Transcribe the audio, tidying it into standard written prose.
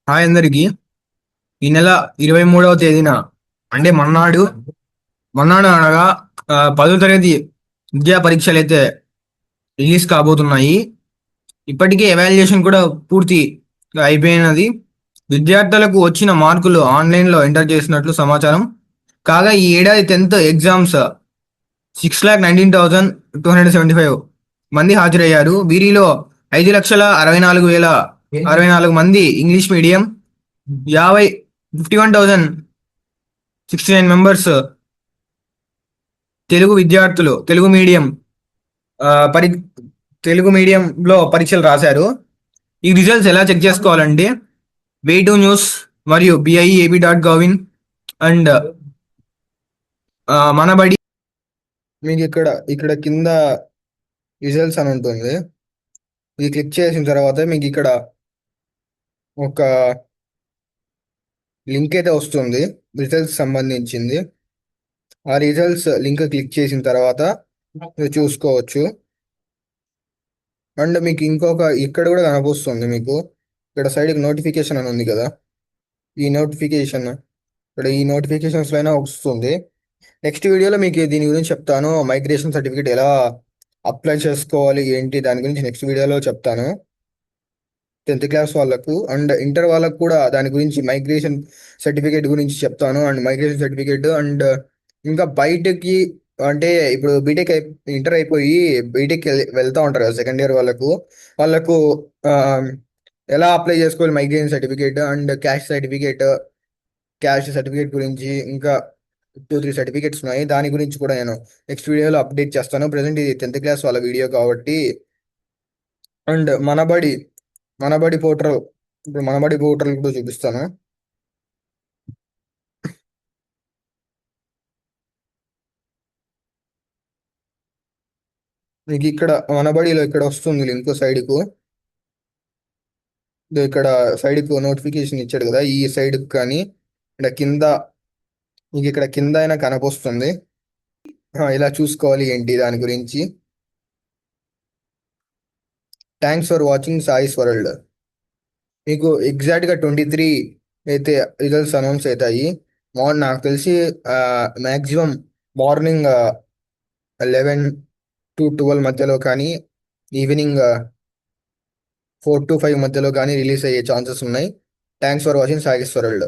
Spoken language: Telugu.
హాయ్ అందరికి. ఈ నెల 23వ తేదీన అంటే మన్నాడు అనగా 10వ తరగతి విద్యా పరీక్షలు అయితే రిలీజ్ కాబోతున్నాయి. ఇప్పటికే ఎవాల్యుయేషన్ కూడా పూర్తి అయిపోయినది. విద్యార్థులకు వచ్చిన మార్కులు ఆన్లైన్లో ఎంటర్ చేసినట్లు సమాచారం. కాగా ఈ ఏడాది 10th ఎగ్జామ్స్ 6,19,275 మంది హాజరయ్యారు. వీరిలో 5,64,064 మంది ఇంగ్లీష్ మీడియం, 51,069 మెంబర్స్ తెలుగు విద్యార్థులు ఆ, పరి తెలుగు మీడియంలో పరీక్షలు రాశారు. ఈ రిజల్ట్స్ ఎలా చెక్ చేసుకోవాలంటే వే2 న్యూస్ మరియు BIEAB.gov అండ్ మనబడి. మీకు ఇక్కడ కింద రిజల్ట్స్ అని ఉంటుంది. ఇది క్లిక్ చేసిన తర్వాత మీకు ఇక్కడ ఒక లింక్ అయితే వస్తుంది రిజల్ట్స్ సంబంధించింది. ఆ రిజల్ట్స్ లింక్ క్లిక్ చేసిన తర్వాత మీరు చూసుకోవచ్చు. అండ్ మీకు ఇక్కడ కూడా కనిపిస్తుంది. మీకు ఇక్కడ సైడ్కి నోటిఫికేషన్ అని ఉంది కదా, ఈ నోటిఫికేషన్స్ పైన వస్తుంది. నెక్స్ట్ వీడియోలో మీకు దీని గురించి చెప్తాను. మైగ్రేషన్ సర్టిఫికేట్ ఎలా అప్లై చేసుకోవాలి ఏంటి దాని గురించి నెక్స్ట్ వీడియోలో చెప్తాను. 10th క్లాస్ వాళ్ళకు అండ్ ఇంటర్ వాళ్ళకు కూడా దాని గురించి మైగ్రేషన్ సర్టిఫికేట్ గురించి చెప్తాను. అండ్ మైగ్రేషన్ సర్టిఫికేట్ అండ్ ఇంకా బయటకి అంటే ఇప్పుడు ఇంటర్ అయిపోయి బీటెక్ వెళ్తూ ఉంటారు కదా సెకండ్ ఇయర్ వాళ్ళకు ఆ, ఎలా అప్లై చేసుకోవాలి migration certificate and cash certificate గురించి ఇంకా 2-3 సర్టిఫికేట్స్ ఉన్నాయి. దాని గురించి కూడా నేను నెక్స్ట్ వీడియోలో అప్డేట్ చేస్తాను. ప్రజెంట్ ఇది 10th క్లాస్ వాళ్ళ వీడియో కాబట్టి. అండ్ మనబడి పోర్టల్ ఇప్పుడు మనబడి పోర్టల్ కూడా చూపిస్తాను. మీకు ఇక్కడ మనబడిలో ఇక్కడ వస్తుంది లింక్ సైడ్కు. ఇక్కడ సైడ్కు నోటిఫికేషన్ ఇచ్చాడు కదా, ఈ సైడ్కి కానీ ఇక్కడ కింద మీకు ఇక్కడ కింద అయినా కనపొస్తుంది. ఇలా చూసుకోవాలి ఏంటి దాని గురించి. Thanks for watching Sai's world. మీకు ఎగ్జాక్ట్గా 23 అయితే రిజల్ట్స్ అనౌన్స్ అవుతాయి. నాకు తెలిసి మ్యాక్సిమం మార్నింగ్ 11 to 12 మధ్యలో కానీ ఈవినింగ్ 4 to 5 మధ్యలో కానీ రిలీజ్ అయ్యే ఛాన్సెస్ ఉన్నాయి. Thanks for watching Sai's world.